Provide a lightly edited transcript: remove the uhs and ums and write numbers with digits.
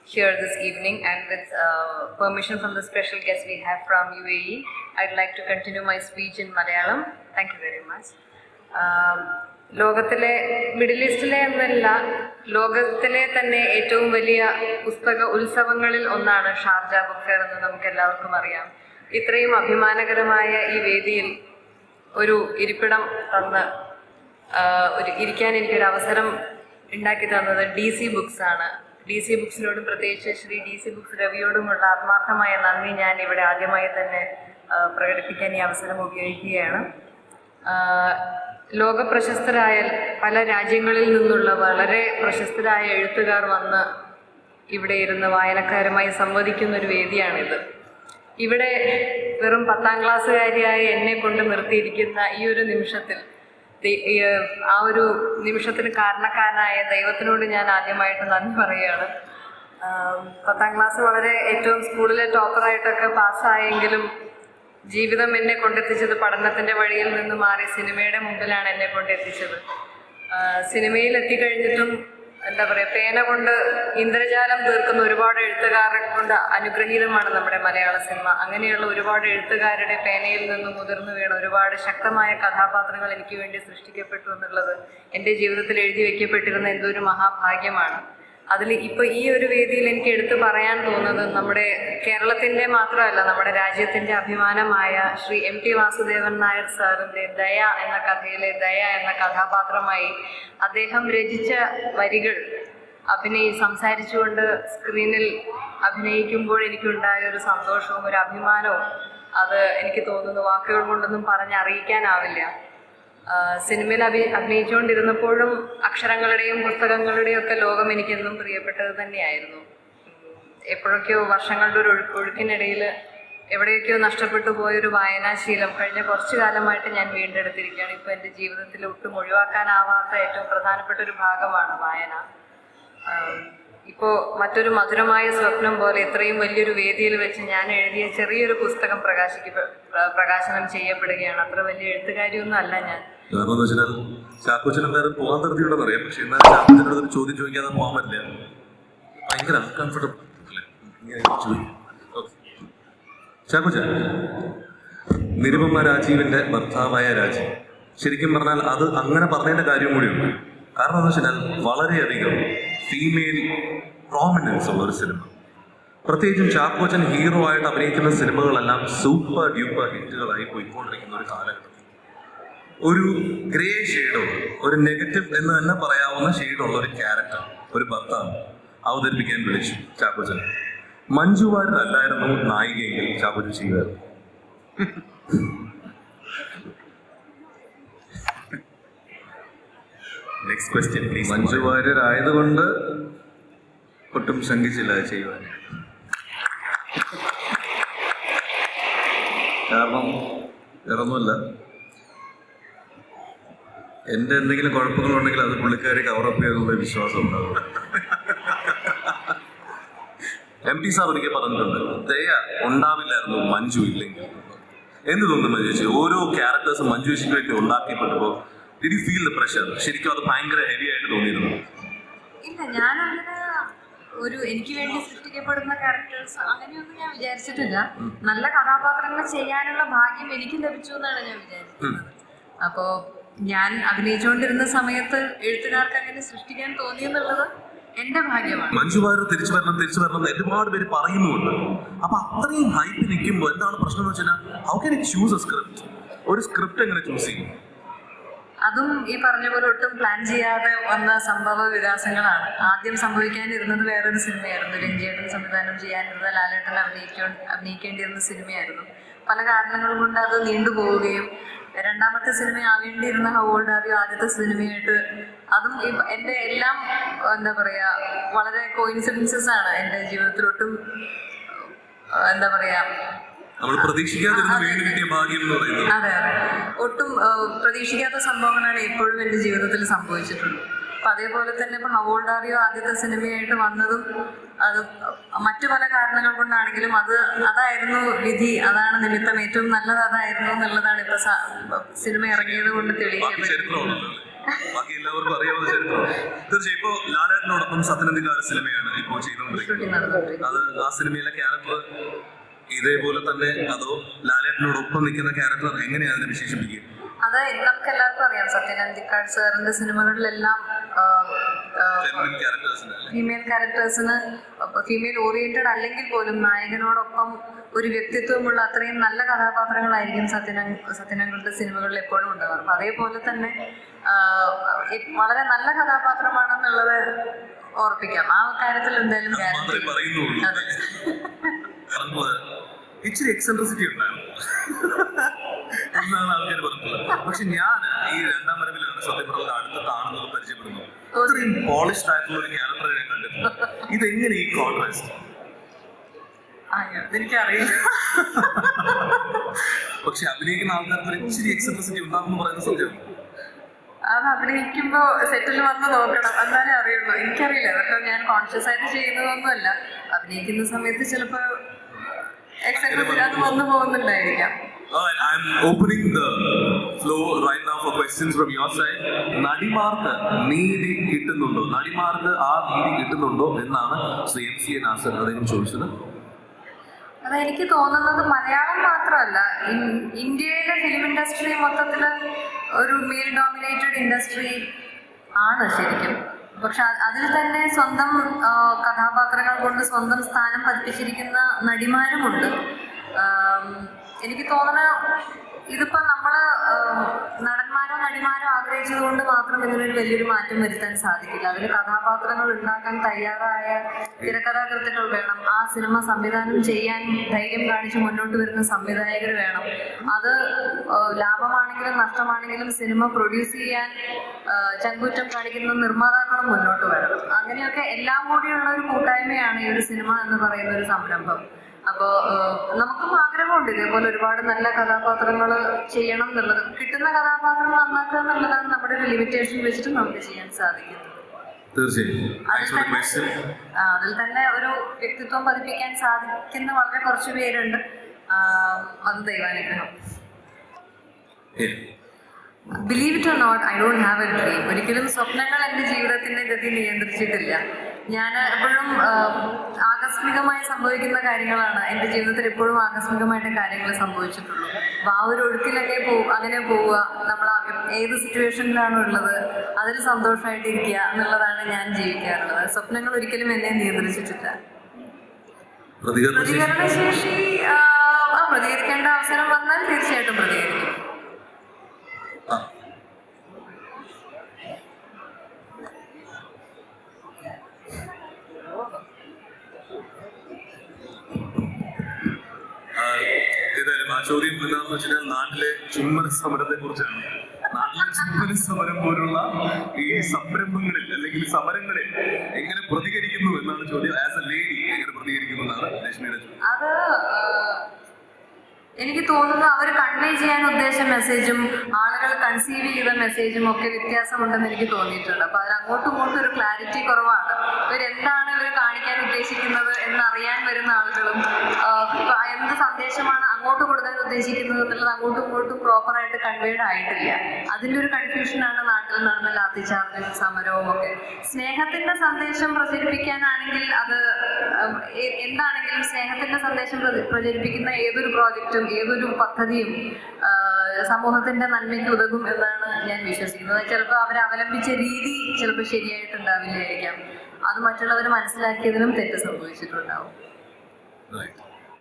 here this evening, and with permission from the special guest we have from UAE, I'd like to continue my speech in Malayalam. Thank you very much. ലോകത്തിലെ middle ഈസ്റ്റിലെ എന്നല്ല, ലോകത്തിലെ തന്നെ ഏറ്റവും വലിയ പുസ്തക ഉത്സവങ്ങളിൽ ഒന്നാണ് ഷാർജ ബുക്ക് ഫെയർ എന്ന് നമുക്ക് എല്ലാവർക്കും അറിയാം. ഇത്രയും അഭിമാനകരമായ ഈ വേദിയിൽ ഒരു ഇരിപ്പിടം തന്ന് ഇരിക്കാൻ എനിക്കൊരു അവസരം ഉണ്ടാക്കി തന്നത് DC ബുക്സ് ആണ്. DC ബുക്സിനോടും പ്രത്യേകിച്ച് ശ്രീ DC ബുക്സ് രവിയോടുമുള്ള ആത്മാർത്ഥമായ നന്ദി ഞാൻ ഇവിടെ ആദ്യമായി തന്നെ പ്രകടിപ്പിക്കാൻ ഈ അവസരം ഉപയോഗിക്കുകയാണ്. ലോകപ്രശസ്തരായ പല രാജ്യങ്ങളിൽ നിന്നുള്ള വളരെ പ്രശസ്തരായ എഴുത്തുകാർ വന്ന് ഇവിടെ ഇരുന്ന് വായനക്കാരുമായി സംവദിക്കുന്ന ഒരു വേദിയാണിത്. ഇവിടെ വെറും 10ാം ക്ലാസ്സുകാരിയായ എന്നെ കൊണ്ട് നിർത്തിയിരിക്കുന്ന ഈ ഒരു നിമിഷത്തിൽ, ആ ഒരു നിമിഷത്തിന് കാരണക്കാരനായ ദൈവത്തിനോട് ഞാൻ ആദ്യമായിട്ട് നന്ദി പറയുകയാണ്. 10ാം ക്ലാസ് വളരെ ഏറ്റവും സ്കൂളിലെ ടോപ്പറായിട്ടൊക്കെ പാസ്സായെങ്കിലും ജീവിതം എന്നെ കൊണ്ടെത്തിച്ചത് പഠനത്തിൻ്റെ വഴിയിൽ നിന്ന് മാറി സിനിമയുടെ മുമ്പിലാണ് എന്നെ കൊണ്ടെത്തിച്ചത്. സിനിമയിൽ എത്തിക്കഴിഞ്ഞിട്ടും എന്താ പറയുക, പേന കൊണ്ട് ഇന്ദ്രജാലം തീർക്കുന്ന ഒരുപാട് എഴുത്തുകാരെ കൊണ്ട് അനുഗ്രഹീതമാണ് നമ്മുടെ മലയാള സിനിമ. അങ്ങനെയുള്ള ഒരുപാട് എഴുത്തുകാരുടെ പേനയിൽ നിന്ന് മുതിർന്നു വീണ ഒരുപാട് ശക്തമായ കഥാപാത്രങ്ങൾ എനിക്ക് വേണ്ടി സൃഷ്ടിക്കപ്പെട്ടു എന്നുള്ളത് എൻ്റെ ജീവിതത്തിൽ എഴുതി വയ്ക്കപ്പെട്ടിരുന്ന എന്തൊരു മഹാഭാഗ്യമാണ്. അതിൽ ഇപ്പോൾ ഈ ഒരു വേദിയിൽ എനിക്ക് എടുത്തു പറയാൻ തോന്നുന്നത് നമ്മുടെ കേരളത്തിൻ്റെ മാത്രമല്ല, നമ്മുടെ രാജ്യത്തിൻ്റെ അഭിമാനമായ ശ്രീ MT വാസുദേവൻ നായർ സാറിൻ്റെ ദയ എന്ന കഥയിലെ ദയ എന്ന കഥാപാത്രമായി അദ്ദേഹം രചിച്ച വരികൾ സംസാരിച്ചുകൊണ്ട് സ്ക്രീനിൽ അഭിനയിക്കുമ്പോൾ എനിക്കുണ്ടായ ഒരു സന്തോഷവും ഒരു അഭിമാനവും അത് എനിക്ക് തോന്നുന്നു വാക്കുകൾ കൊണ്ടൊന്നും പറഞ്ഞറിയിക്കാനാവില്ല. സിനിമയിൽ അഭിനയിച്ചുകൊണ്ടിരുന്നപ്പോഴും അക്ഷരങ്ങളുടെയും പുസ്തകങ്ങളുടെയും ഒക്കെ ലോകം എനിക്കെന്നും പ്രിയപ്പെട്ടത് തന്നെയായിരുന്നു. എപ്പോഴൊക്കെയോ വർഷങ്ങളുടെ ഒരു ഒഴുക്കിനിടയിൽ എവിടെയൊക്കെയോ നഷ്ടപ്പെട്ടു പോയൊരു വായനാശീലം കഴിഞ്ഞ കുറച്ചു കാലമായിട്ട് ഞാൻ വീണ്ടെടുത്തിരിക്കുകയാണ്. ഇപ്പോൾ എൻ്റെ ജീവിതത്തിൽ ഒട്ടും ഒഴിവാക്കാനാവാത്ത ഏറ്റവും പ്രധാനപ്പെട്ട ഒരു ഭാഗമാണ് വായന. ഇപ്പോൾ മറ്റൊരു മധുരമായ സ്വപ്നം പോലെ ഇത്രയും വലിയൊരു വേദിയിൽ വെച്ച് ഞാൻ എഴുതിയ ചെറിയൊരു പുസ്തകം പ്രകാശനം ചെയ്യപ്പെടുകയാണ്. അത്ര വലിയ എഴുത്തുകാരിയൊന്നും അല്ല ഞാൻ. കാരണം എന്ന് വെച്ചാൽ ചാക്കോച്ചൻ എന്തായാലും പോകാൻ നിർത്തിയോടെ അറിയാം, പക്ഷെ എന്നാലും ചാക്കോച്ചനോട് ഒരു ചോദ്യം ചോദിക്കാതെ പോകാൻ പറ്റില്ല. ഭയങ്കര അൺകംഫർട്ടബിൾ അല്ലേ ചാക്കോച്ച. നിരുപമ രാജീവിന്റെ ഭർത്താവായ രാജീവ്, ശരിക്കും പറഞ്ഞാൽ അത് അങ്ങനെ പറഞ്ഞതിന്റെ കാര്യം കൂടിയുണ്ട്. കാരണം എന്ന് വെച്ചാൽ വളരെയധികം ഫീമെയിൽ പ്രോമിനൻസ് ഉള്ള ഒരു സിനിമ, പ്രത്യേകിച്ചും ചാക്കോച്ചൻ ഹീറോ ആയിട്ട് അഭിനയിക്കുന്ന സിനിമകളെല്ലാം സൂപ്പർ ഡ്യൂപ്പർ ഹിറ്റുകളായി പോയിക്കൊണ്ടിരിക്കുന്ന ഒരു കാലഘട്ടം. ഒരു ഗ്രേ ഷെയ്ഡുള്ള, ഒരു നെഗറ്റീവ് എന്ന് തന്നെ പറയാവുന്ന ഷെയ്ഡുള്ള ഒരു ക്യാരക്ടർ, ഒരു ഭർത്താവ് അവതരിപ്പിക്കാൻ വിളിച്ചു ചാക്കോച്ചൻ. മഞ്ജു വാര്യർ അല്ലായിരുന്നു നായികയെങ്കിൽ ചാക്കോച്ചൻ ചെയ്യുമായിരുന്നു. Next question please. Manju Warrier ആയതുകൊണ്ട് ഒട്ടും ശങ്കിച്ചില്ല ചെയ്യുവാൻ. കാരണം വേറൊന്നുമല്ല, എൻ്റെ എന്തെങ്കിലും കുഴപ്പങ്ങളുണ്ടെങ്കിൽ അത് പുള്ളിക്കാരി കവറപ്പ് ചെയ്യുന്നുള്ള വിശ്വാസം ഉണ്ടാവും. MT സാർ എനിക്ക് പറഞ്ഞിട്ടുണ്ട്, ദയ ഉണ്ടാവില്ലായിരുന്നു മഞ്ജു ഇല്ലെങ്കിൽ. എന്ത് തോന്നുന്നു ചേച്ചി, ഓരോ ക്യാരക്ടേഴ്സും മഞ്ജു ചേച്ചിക്ക് വേണ്ടി ഉണ്ടാക്കിയപ്പെട്ടപ്പോൾ did you feel the pressure? ശരിക്കും അത് ഭയങ്കര ഹെവി ആയിട്ട് തോന്നിയിരുന്നു? ഇല്ല, ഞാനങ്ങനെ എനിക്ക് വേണ്ടി സൃഷ്ടിക്കപ്പെടുന്ന ക്യാരക്ടേഴ്സ് അങ്ങനെയൊന്നും ഞാൻ വിചാരിച്ചിട്ടില്ല. നല്ല കഥാപാത്രങ്ങൾ ചെയ്യാനുള്ള ഭാഗ്യം എനിക്ക് ലഭിച്ചു എന്നാണ് ഞാൻ വിചാരിക്കുന്നത്. അപ്പോൾ ഞാൻ അഭിനയിച്ചുകൊണ്ടിരുന്ന സമയത്ത് എഴുത്തുകാർക്ക് അങ്ങനെ സൃഷ്ടിക്കാൻ തോന്നിയെന്നുള്ളത് എന്റെ ഭാഗ്യമാണ്. മഞ്ജു വാര്യർ തിരിച്ചു വരണം എന്ന് ഒരുപാട് പേര് പറയുന്നുണ്ട്. അപ്പൊ അത്രയും ഹൈപ്പ് നിൽക്കുമ്പോൾ എന്താണ് പ്രശ്നം എന്ന് വെച്ചാൽ, how can you choose A script? ഒരു സ്ക്രിപ്റ്റ് എങ്ങനെ ചൂസ് ചെയ്യും? അതും ഈ പറഞ്ഞ പോലെ ഒട്ടും പ്ലാൻ ചെയ്യാതെ വന്ന സംഭവ വികാസങ്ങളാണ്. ആദ്യം സംഭവിക്കാനിരുന്നത് വേറൊരു സിനിമയായിരുന്നു, രഞ്ജിയേട്ടൻ സംവിധാനം ചെയ്യാനിരുന്ന, ലാലേട്ടൻ അഭിനയിക്കേണ്ടിയിരുന്ന സിനിമയായിരുന്നു. പല കാരണങ്ങളും കൊണ്ട് അത് നീണ്ടുപോവുകയും രണ്ടാമത്തെ സിനിമ ആവേണ്ടിയിരുന്ന ഹൗ ഓൾഡ് ആർ യു ആദ്യത്തെ സിനിമയായിട്ട്, അതും എൻ്റെ എല്ലാം എന്താ പറയുക വളരെ കോയിൻസിഡൻസസ് ആണ് എൻ്റെ ജീവിതത്തിൽ. ഒട്ടും എന്താ പറയുക, അതെ ഒട്ടും പ്രതീക്ഷിക്കാത്ത സംഭവങ്ങളാണ് എപ്പോഴും എൻ്റെ ജീവിതത്തിൽ സംഭവിച്ചിട്ടുള്ളത്. അപ്പം അതേപോലെ തന്നെ ഇപ്പോൾ ഹൗ ഓൾഡ് ആർ യു ആദ്യത്തെ സിനിമയായിട്ട് വന്നതും അത് മറ്റു പല കാരണങ്ങൾ കൊണ്ടാണെങ്കിലും അതായിരുന്നു വിധി, അതാണ് നിമിത്തം, ഏറ്റവും നല്ലത് അതായിരുന്നു എന്നുള്ളതാണ് ഇപ്പോൾ സിനിമ ഇറങ്ങിയത് കൊണ്ട് തെളിയിക്കപ്പെട്ടത്. ബാക്കി എല്ലാവർക്കും അറിയാവുന്ന ചരിത്രം. തീർച്ചയായും ഇപ്പോ ലാലേട്ടനോടൊപ്പം സത്യനന്ദിക്കാട് സിനിമയാണ് ഇപ്പോൾ ചെയ്തുകൊണ്ടിരിക്കുന്നത്. അത് ആ സിനിമയിലെ ക്യാരക്ടർ ഇതേപോലെ തന്നെ അതോ ലാലേട്ടനോടൊപ്പം നിൽക്കുന്ന ക്യാരക്ടർ എങ്ങനെയാണ് അതിനെ വിശേഷിപ്പിക്കുക? അത് നമുക്ക് എല്ലാവർക്കും അറിയാം, സത്യനന്ദിക്കാട് സാറിന്റെ സിനിമകളിലെല്ലാം ഫീമെയിൽ ക്യാരക്ടേഴ്സിന് ഫീമെയിൽ ഓറിയന്റഡ് അല്ലെങ്കിൽ പോലും നായകനോടൊപ്പം ഒരു വ്യക്തിത്വമുള്ള അത്രയും നല്ല കഥാപാത്രങ്ങളായിരിക്കും സത്യനങ്ങളുടെ സിനിമകളിൽ എപ്പോഴും ഉണ്ടാവാറ്. അപ്പം അതേപോലെ തന്നെ വളരെ നല്ല കഥാപാത്രമാണെന്നുള്ളത് ഓർപ്പിക്കാം. ആ കാര്യത്തിൽ എന്തായാലും ഇച്ചിരി എക്സെൻട്രിസിറ്റി ഉണ്ടായിരുന്നു എന്നാണ് ആൾക്കാർ പറഞ്ഞത്. പക്ഷെ ഞാൻ ഈ രണ്ടാം വരവിലാണ് സത്യം പറഞ്ഞത് അടുത്ത് കാണുന്നത് പരിചയപ്പെടുന്നത്. അത്രയും പോളിഷ്ഡ് ആയിട്ടുള്ള ഒരു ക്യാരക്ടറെ ഞാൻ കണ്ടിട്ടുണ്ട്. ഇതെങ്ങനെ ഈ കോൺട്രാസ്റ്റ്? എനിക്കറിയില്ല. പക്ഷെ അഭിനയിക്കുന്ന ആൾക്കാർക്ക് ഒരു ഇച്ചിരി എക്സെൻട്രിസിറ്റി ഉണ്ടാകുമെന്ന് പറയുന്ന സത്യമാണ്. അത് അഭിനയിക്കുമ്പോ സെറ്റിൽ വന്ന് നോക്കണം, എന്നാലേ അറിയുള്ളൂ. എനിക്കറിയില്ല, അതൊക്കെ ഞാൻ കോൺഷ്യസ് ആയിട്ട് ചെയ്യുന്നതൊന്നുമല്ല. അഭിനയിക്കുന്ന സമയത്ത് ചിലപ്പോ എക്സെൻട്രിസിറ്റി അത് വന്നു പോകുന്നുണ്ടായിരിക്കാം. I'm opening the floor right now for questions from your side. നടിമാർക്ക് നീതി കിട്ടുന്നുണ്ടോ, നടിമാർക്ക് ആ നീതി കിട്ടുന്നുണ്ടോ എന്നാണ് ശ്രീ MC നാസർ അദ്ദേഹം ചോദിച്ചത്. അതെനിക്ക് തോന്നുന്നത് മലയാളം മാത്രമല്ല, ഇന്ത്യയിലെ ഫിലിം ഇൻഡസ്ട്രി മൊത്തത്തില് ഒരു മെയിൽ ഡോമിനേറ്റഡ് ഇൻഡസ്ട്രി ആണ് ശരിക്കും. പക്ഷെ അതിൽ തന്നെ സ്വന്തം കഥാപാത്രങ്ങൾ കൊണ്ട് സ്വന്തം സ്ഥാനം പതിപ്പിച്ചിരിക്കുന്ന നടിമാരുമുണ്ട്. എനിക്ക് തോന്നുന്ന ഇതിപ്പോൾ നമ്മൾ നടന്മാരോ നടിമാരോ ആഗ്രഹിച്ചത് കൊണ്ട് മാത്രം ഇതിനൊരു വലിയൊരു മാറ്റം വരുത്താൻ സാധിക്കില്ല. അതിന് കഥാപാത്രങ്ങൾ ഉണ്ടാക്കാൻ തയ്യാറായ തിരക്കഥാകൃത്തുക്കൾ വേണം. ആ സിനിമ സംവിധാനം ചെയ്യാൻ ധൈര്യം കാണിച്ച് മുന്നോട്ട് വരുന്ന സംവിധായകർ വേണം. അത് ലാഭമാണെങ്കിലും നഷ്ടമാണെങ്കിലും സിനിമ പ്രൊഡ്യൂസ് ചെയ്യാൻ ചങ്കൂറ്റം കാണിക്കുന്ന നിർമ്മാതാക്കളും മുന്നോട്ട് വരണം. അങ്ങനെയൊക്കെ എല്ലാം കൂടിയുള്ള ഒരു കൂട്ടായ്മയാണ് ഈ ഒരു സിനിമ എന്ന് പറയുന്ന ഒരു സംരംഭം. അപ്പോൾ നമുക്കും ആഗ്രഹമുണ്ട് ഇതേപോലെ ഒരുപാട് നല്ല കഥാപാത്രങ്ങൾ ചെയ്യണം എന്നുള്ളത്. കിട്ടുന്ന കഥാപാത്രങ്ങൾ നന്നാക്കുക എന്നുള്ളതാണ് നമ്മുടെ ഒരു ലിമിറ്റേഷൻ വെച്ചിട്ട് നമുക്ക് ചെയ്യാൻ സാധിക്കുന്നത്. അതിൽ തന്നെ ഒരു വ്യക്തിത്വം പതിപ്പിക്കാൻ സാധിക്കുന്ന വളരെ കുറച്ച് പേരുണ്ട്. അത് ദൈവാനുഗ്രഹം. Believe it or not, I don't have a dream. ഒരിക്കലും സ്വപ്നങ്ങൾ എൻ്റെ ജീവിതത്തിൻ്റെ ഗതി നിയന്ത്രിച്ചിട്ടില്ല. ഞാൻ എപ്പോഴും ആകസ്മികമായി സംഭവിക്കുന്ന കാര്യങ്ങളാണ് എൻ്റെ ജീവിതത്തിൽ എപ്പോഴും ആകസ്മികമായിട്ട് കാര്യങ്ങൾ സംഭവിച്ചിട്ടുള്ളൂ. അപ്പോൾ ആ ഒരു ഒഴുക്കിലൊക്കെ അങ്ങനെ പോവുക, നമ്മൾ ഏത് സിറ്റുവേഷനിലാണോ ഉള്ളത് അതിൽ സന്തോഷമായിട്ടിരിക്കുക എന്നുള്ളതാണ് ഞാൻ ജീവിക്കാറുള്ളത്. സ്വപ്നങ്ങൾ ഒരിക്കലും എന്നെ നിയന്ത്രിച്ചിട്ടില്ല. പ്രതികരണശേഷി പ്രതികരിക്കേണ്ട അവസരം വന്നാൽ തീർച്ചയായിട്ടും പ്രതികരിക്കും. ഏതായാലും ആ ചോദ്യം എന്താണെന്ന് വെച്ചാൽ നാട്ടിലെ ചുംബന സമരത്തെ കുറിച്ചാണ്. നാട്ടിലെ ചുംബന സമരം പോലുള്ള ഈ സംരംഭങ്ങളിൽ അല്ലെങ്കിൽ സമരങ്ങളിൽ എങ്ങനെ പ്രതികരിക്കുന്നു എന്നാണ് ചോദ്യം. ആസ് എ ലേഡി എങ്ങനെ പ്രതികരിക്കുന്നു എന്നാണ് ലക്ഷ്മിയുടെ ചോദ്യം. അത് എനിക്ക് തോന്നുന്നു അവർ കൺവേ ചെയ്യാൻ ഉദ്ദേശിച്ച മെസ്സേജും ആളുകൾ കൺസീവ് ചെയ്ത മെസ്സേജും ഒക്കെ വ്യത്യാസമുണ്ടെന്ന് എനിക്ക് തോന്നിയിട്ടുണ്ട്. അപ്പോൾ അതിൽ അങ്ങോട്ടും ഇങ്ങോട്ടും ഒരു ക്ലാരിറ്റി കുറവാണ്. ഇവരെന്താണ് ഇവർ കാണിക്കാൻ ഉദ്ദേശിക്കുന്നത് എന്നറിയാൻ വരുന്ന ആളുകളും എന്ത് സന്ദേശമാണ് അങ്ങോട്ട് കൊടുക്കാൻ ഉദ്ദേശിക്കുന്നത് എന്നുള്ളത് അങ്ങോട്ടും ഇങ്ങോട്ടും പ്രോപ്പറായിട്ട് കൺവേഡ് ആയിട്ടില്ല. അതിൻ്റെ ഒരു കൺഫ്യൂഷനാണ് നാട്ടിൽ നടന്ന ലാത്തി ചാർജും സമരവും ഒക്കെ. സ്നേഹത്തിന്റെ സന്ദേശം പ്രചരിപ്പിക്കാനാണെങ്കിൽ അത് എന്താണെങ്കിലും സ്നേഹത്തിന്റെ സന്ദേശം പ്രചരിപ്പിക്കുന്ന ഏതൊരു പ്രോജക്റ്റും ഏതൊരു പദ്ധതിയും സമൂഹത്തിന്റെ നന്മയ്ക്ക് ഉതകും എന്നാണ് ഞാൻ വിശ്വസിക്കുന്നത്. ചിലപ്പോൾ അവർ അവലംബിച്ച രീതി ചിലപ്പോൾ ശരിയായിട്ടുണ്ടാവില്ലായിരിക്കാം. അത് മറ്റുള്ളവർ മനസ്സിലാക്കിയതിനും തെറ്റ് സംഭവിച്ചിട്ടുണ്ടാവും.